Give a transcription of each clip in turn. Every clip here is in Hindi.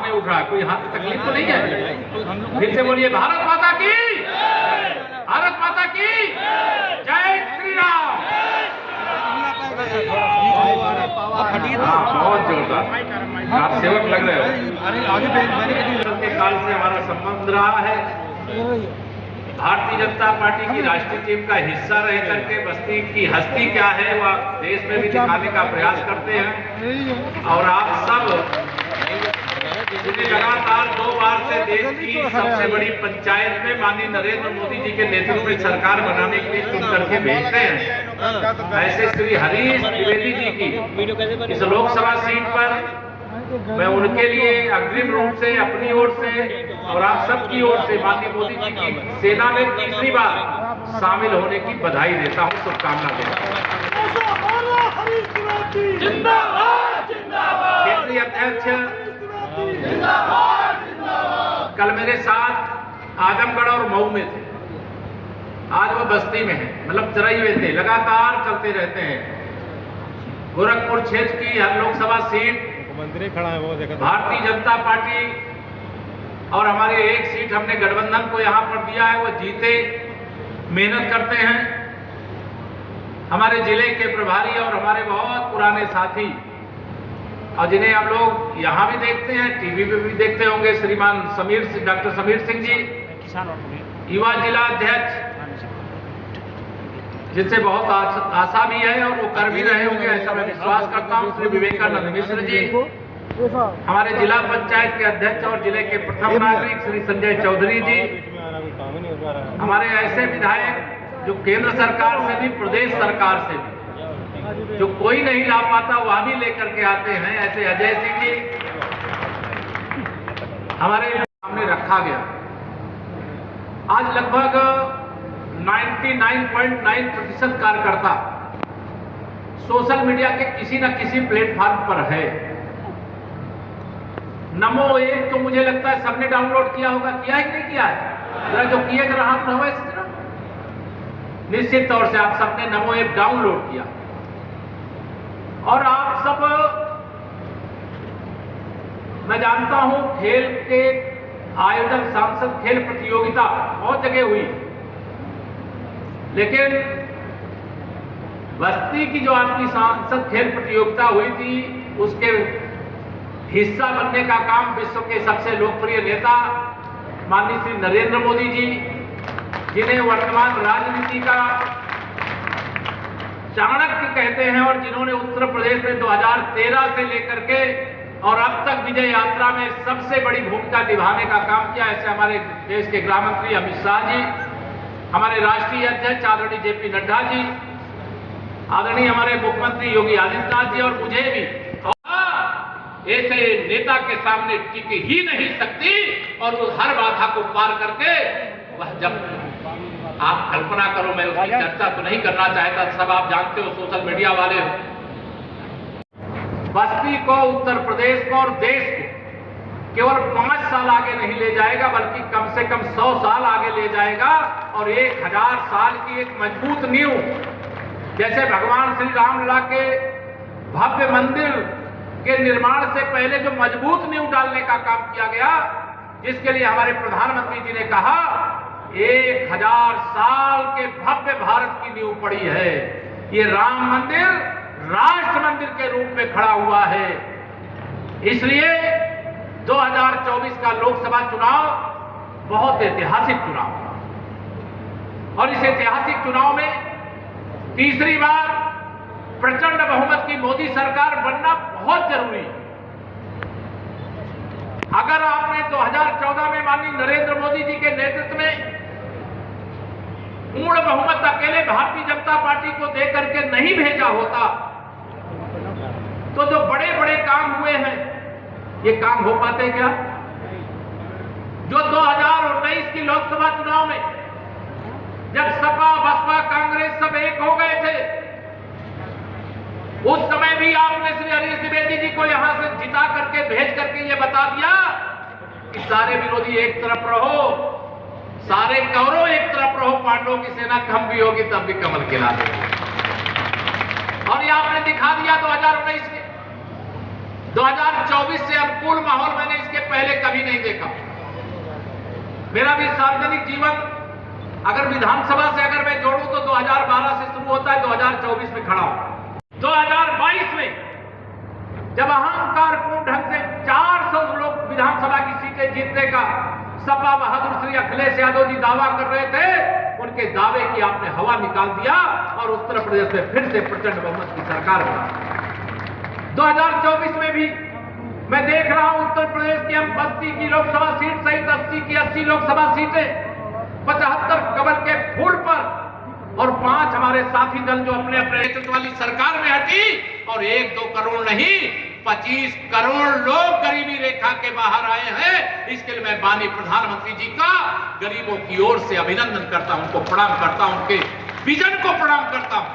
हाथ नहीं उठ रहा, कोई हाथ में तकलीफ तो नहीं है? फिर से बोलिए भारत माता की, भारत माता की जय श्री राम। बहुत जोरदार आप सेवक लग रहे हो। के काल से हमारा संबंध रहा है। भारतीय जनता पार्टी की राष्ट्रीय टीम का हिस्सा रह करके बस्ती की हस्ती क्या है वह देश में भी दिखाने का प्रयास करते हैं। और आप सब लगातार 2 बार से देश की सबसे बड़ी पंचायत में माननीय नरेंद्र मोदी जी के नेतृत्व में सरकार बनाने के लिए चुन करके भेजते हैं। ऐसे श्री हरीश द्विवेदी जी की इस लोकसभा सीट पर मैं उनके लिए अग्रिम रूप से अपनी ओर से और आप सबकी ओर से माननीय मोदी जी की सेना में तीसरी बार शामिल होने की बधाई देता हूं, शुभकामना देता हूं। केंद्रीय अध्यक्ष कल मेरे साथ आजमगढ़ और मऊ में थे, आज वो बस्ती में है, मतलब चराई हुए थे, लगातार चलते रहते हैं। गोरखपुर क्षेत्र की हर लोकसभा सीट मंत्री खड़ा है वो देखा, भारतीय जनता पार्टी और हमारे एक सीट हमने गठबंधन को यहाँ पर दिया है, वो जीते, मेहनत करते हैं। हमारे जिले के प्रभारी और हमारे बहुत पुराने साथी और जिन्हें आप लोग यहाँ भी देखते हैं, टीवी पे भी देखते होंगे, श्रीमान डॉक्टर समीर सिंह जी, युवा जिला अध्यक्ष, जिनसे बहुत आशा भी है और वो कर भी रहे होंगे ऐसा मैं विश्वास करता हूँ। श्री विवेकानंद मिश्र जी, हमारे जिला पंचायत के अध्यक्ष और जिले के प्रथम नागरिक श्री संजय चौधरी जी, हमारे ऐसे विधायक जो केंद्र सरकार से भी प्रदेश सरकार से भी जो कोई नहीं ला पाता वह भी लेकर के आते हैं, ऐसे अजय सिंह जी हमारे सामने रखा गया। आज लगभग 99.9% कार्यकर्ता सोशल मीडिया के किसी न किसी प्लेटफॉर्म पर है। नमो ऐप तो मुझे लगता है सबने डाउनलोड किया होगा, किया है कि नहीं किया है? जरा जो किए जरा हाथ उठाओ इस तरह। निश्चित तौर से आप सबने नमो ऐप डाउनलोड किया और आप सब, मैं जानता हूं खेल के आयोजन, सांसद खेल प्रतियोगिता बहुत जगह हुई, लेकिन बस्ती की जो आपकी सांसद खेल प्रतियोगिता हुई थी उसके हिस्सा बनने का काम विश्व के सबसे लोकप्रिय नेता माननीय श्री नरेंद्र मोदी जी, जिन्हें वर्तमान राजनीति का चाणक्य कहते हैं और जिन्होंने उत्तर प्रदेश में 2013 से लेकर के और अब तक विजय यात्रा में सबसे बड़ी भूमिका निभाने का काम किया, ऐसे हमारे देश के गृह मंत्री अमित शाह जी, हमारे राष्ट्रीय अध्यक्ष आदरणीय जेपी नड्डा जी, आदरणीय हमारे मुख्यमंत्री योगी आदित्यनाथ जी और मुझे भी, ऐसे नेता के सामने टिक ही नहीं सकती और वो हर बाधा को पार करके वह, जब आप कल्पना करो, मैं उसकी चर्चा तो नहीं करना चाहता, सब आप जानते हो, सोशल मीडिया वाले हो, बस्ती को, उत्तर प्रदेश को और देश को केवल 5 साल आगे नहीं ले जाएगा बल्कि कम से कम 100 साल आगे ले जाएगा और 1000 साल की एक मजबूत नींव, जैसे भगवान श्री रामलला के भव्य मंदिर के निर्माण से पहले जो मजबूत नींव डालने का काम किया गया, जिसके लिए हमारे प्रधानमंत्री जी ने कहा 1000 साल के भव्य भारत की नींव पड़ी है। ये राम मंदिर राष्ट्र मंदिर के रूप में खड़ा हुआ है। इसलिए 2024 का लोकसभा चुनाव बहुत ऐतिहासिक चुनाव और इस ऐतिहासिक चुनाव में तीसरी बार प्रचंड बहुमत की मोदी सरकार बनना बहुत जरूरी है। अगर आपने 2014 में माननीय नरेंद्र मोदी जी के नेतृत्व में पूर्ण बहुमत अकेले भारतीय जनता पार्टी को देकर के नहीं भेजा होता तो जो बड़े बड़े काम हुए हैं ये काम हो पाते क्या? जो 2019 की लोकसभा चुनाव में जब सपा बसपा कांग्रेस सब एक हो गए थे, उस समय भी आपने श्री हरीश द्विवेदी जी को यहां से जिता करके भेज करके ये बता दिया कि सारे विरोधी एक तरफ रहो, सारे कौरव एक तरफ रहो, पांडवों की सेना कम भी होगी तब भी कमल खिला देंगे। और ये आपने दिखा दिया 2019 के 2024 से अनुकूल माहौल मैंने इसके पहले कभी नहीं देखा। मेरा भी सार्वजनिक जीवन अगर विधानसभा से अगर मैं जोड़ूं तो 2012 से शुरू होता है, 2024 में खड़ा हूं। 2022 में जब अहंकारपूर्ण ढंग से 400 लोग विधानसभा की सीटें जीतने का सपा बहादुर श्री अखिलेश यादव जी दावा कर रहे थे, उनके दावे की आपने हवा निकाल दिया और उत्तर प्रदेश में फिर से प्रचंड बहुमत की सरकार बनी। 2024 में भी मैं देख रहा हूं उत्तर प्रदेश की हम 32 की लोकसभा सीट सहित 80 की 80 लोकसभा सीटें 75 कमल के फूल पर, और 5 हमारे साथी दल जो अपने अपने नेतृत्व वाली सरकार में हटी, और 1-2 करोड़ नहीं 25 करोड़ लोग गरीबी रेखा के बाहर आए हैं। इसके लिए मैं माननीय प्रधानमंत्री जी का गरीबों की ओर से अभिनंदन करता हूं, उनको प्रणाम करता हूं, उनके विजन को प्रणाम करता हूं।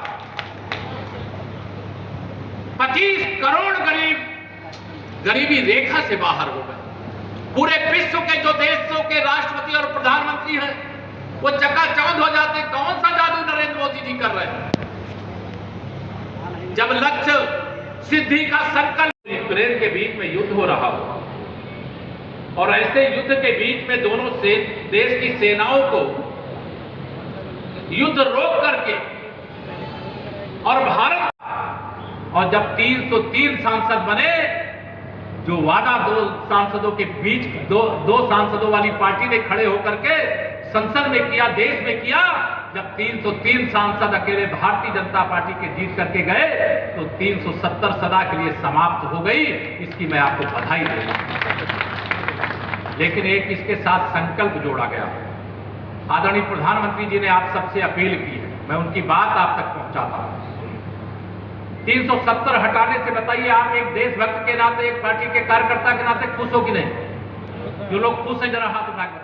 25 करोड़ गरीब गरीबी रेखा से बाहर हो गए। पूरे विश्व के जो देशों के राष्ट्रपति और प्रधानमंत्री हैं वो चकाचौंध हो जाते। कौन सा जादू नरेंद्र मोदी जी कर रहे हैं? जब लक्ष्य सिद्धि का संकल्प, यूक्रेन के बीच में युद्ध हो रहा हो और ऐसे युद्ध के बीच में दोनों से देश की सेनाओं को युद्ध रोक करके और भारत, और जब 303 सांसद बने, जो वादा 2 सांसदों के बीच दो सांसदों वाली पार्टी ने खड़े होकर के संसद में किया, देश में किया, जब 303 सांसद अकेले भारतीय जनता पार्टी के जीत करके गए तो 370 सदा के लिए समाप्त हो गई। इसकी मैं आपको बधाई देता हूं। लेकिन एक इसके साथ संकल्प जोड़ा गया। आदरणीय प्रधानमंत्री जी ने आप सबसे अपील की है, मैं उनकी बात आप तक पहुंचाता हूं। 370 हटाने से बताइए, आप एक देशभक्त के नाते, एक पार्टी के कार्यकर्ता के नाते खुश हो कि नहीं? जो लोग खुश हैं जरा हाथ उठा कर